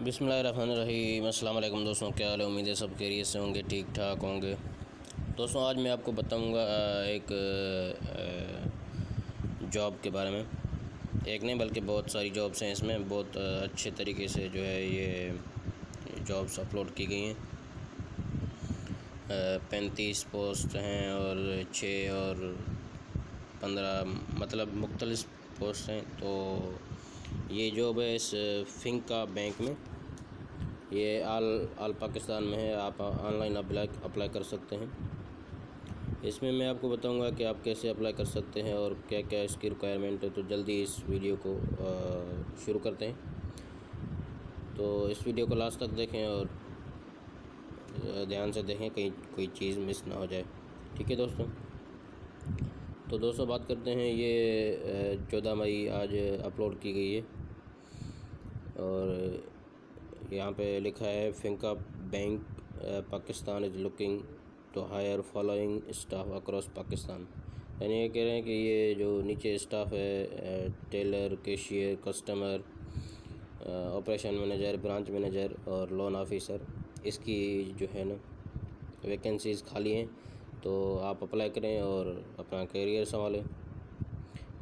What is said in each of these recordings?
बिस्मिल्लाहिर्रहमानिर्रहीम। अस्सलाम वालेकुम दोस्तों, क्या हाल है? उम्मीद है सब खैरियत से होंगे, ठीक ठाक होंगे। दोस्तों आज मैं आपको बताऊंगा एक जॉब के बारे में। एक नहीं बल्कि बहुत सारी जॉब्स हैं, इसमें बहुत अच्छे तरीके से जो है ये जॉब्स अपलोड की गई हैं। 35 पोस्ट हैं और 6 और 15 मतलब मुख्तलिफ पोस्ट हैं। तो ये जॉब है इस फिंका बैंक में। ये आल पाकिस्तान में है। आप ऑनलाइन अप्लाई कर सकते हैं। इसमें मैं आपको बताऊंगा कि आप कैसे अप्लाई कर सकते हैं और क्या क्या इसकी रिक्वायरमेंट है। तो जल्दी इस वीडियो को शुरू करते हैं। तो इस वीडियो को लास्ट तक देखें और ध्यान से देखें, कहीं कोई चीज़ मिस ना हो जाए। ठीक है दोस्तों। तो दोस्तों बात करते हैं, ये 14 मई आज अपलोड की गई है और यहाँ पे लिखा है Finca bank Pakistan is looking to hire following staff across Pakistan. यानी ये कह रहे हैं कि ये जो नीचे स्टाफ है, teller, cashier, customer, operation manager, branch manager और लोन ऑफिसर, इसकी जो है ना वैकेंसीज़ खाली हैं। तो आप अप्लाई करें और अपना करियर संभालें।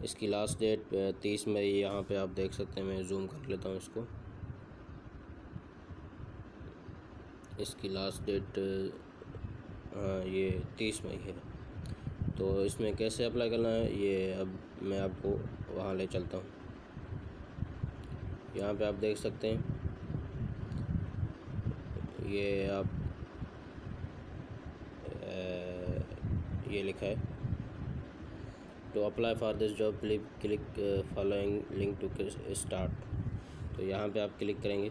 इसकी लास्ट डेट 30 मई यहाँ पे आप देख सकते हैं। मैं जूम कर लेता हूँ इसको। इसकी लास्ट डेट ये 30 मई है। तो इसमें कैसे अप्लाई करना है ये अब मैं आपको वहाँ ले चलता हूँ। यहाँ पे आप देख सकते हैं, ये आप ये लिखा है to apply for this job click following link to start. तो यहाँ पे आप क्लिक करेंगे।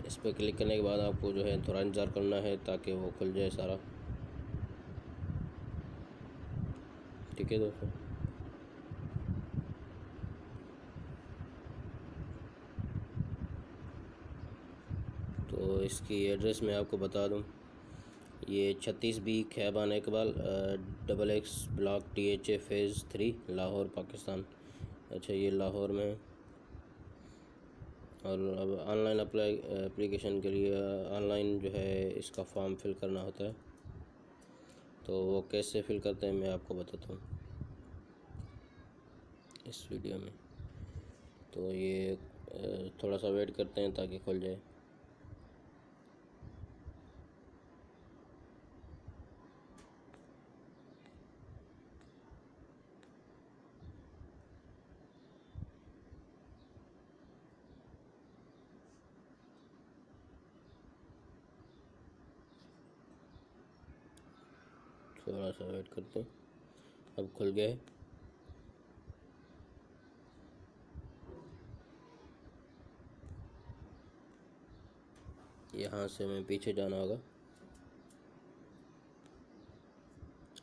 इस पर क्लिक करने के बाद आपको जो है थोड़ा इंतज़ार करना है ताकि वो खुल जाए सारा। ठीक है दोस्तों। तो इसकी एड्रेस मैं आपको बता दूं, ये 36B Khayaban Iqbal XX block THA phase 3 Lahore Pakistan. अच्छा, ये लाहौर में। और अब ऑनलाइन एप्लीकेशन के लिए ऑनलाइन जो है इसका फॉर्म फिल करना होता है। तो वो कैसे फिल करते हैं मैं आपको बताता हूँ इस वीडियो में। तो ये थोड़ा सा वेट करते हैं ताकि खुल जाए। थोड़ा सा वेट करते हैं, अब खुल गए। यहाँ से मैं पीछे जाना होगा।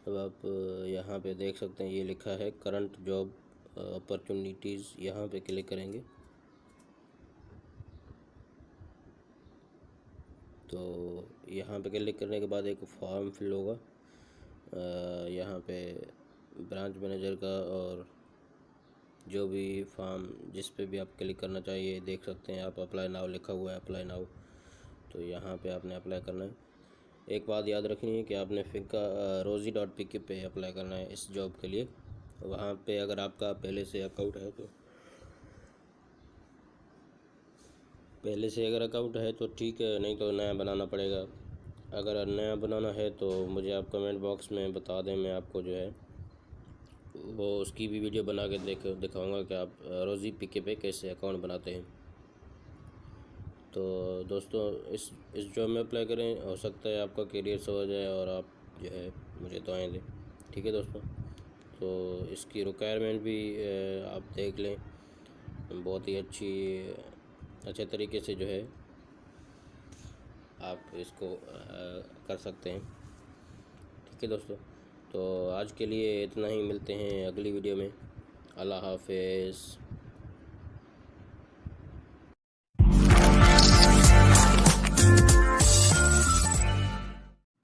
अब आप यहाँ पे देख सकते हैं, ये लिखा है करंट जॉब अपॉर्चुनिटीज़। यहाँ पे क्लिक करेंगे तो यहाँ पे क्लिक करने के बाद एक फॉर्म फिल होगा। यहाँ पे ब्रांच मैनेजर का और जो भी फॉर्म जिस पे भी आप क्लिक करना चाहिए देख सकते हैं आप। अप्लाई नाउ लिखा हुआ है, अप्लाई नाउ। तो यहाँ पे आपने अप्लाई करना है। एक बात याद रखनी है कि आपने फिंका rozi.pk पे अप्लाई करना है इस जॉब के लिए। वहाँ पे अगर आपका पहले से अकाउंट है तो अगर अकाउंट है तो ठीक है, नहीं तो नया बनाना पड़ेगा। अगर नया बनाना है तो मुझे आप कमेंट बॉक्स में बता दें, मैं आपको जो है वो उसकी भी वीडियो बना के दिखाऊंगा कि आप rozi.pk पे कैसे अकाउंट बनाते हैं। तो दोस्तों इस जॉब में अप्लाई करें, हो सकता है आपका करियर से हो जाए और आप जो है मुझे दुआएं दें। ठीक है दोस्तों। तो इसकी रिक्वायरमेंट भी आप देख लें, बहुत ही अच्छे तरीके से जो है आप इसको कर सकते हैं। ठीक है दोस्तों। तो आज के लिए इतना ही, मिलते हैं अगली वीडियो में। अल्लाह हाफ़िज़।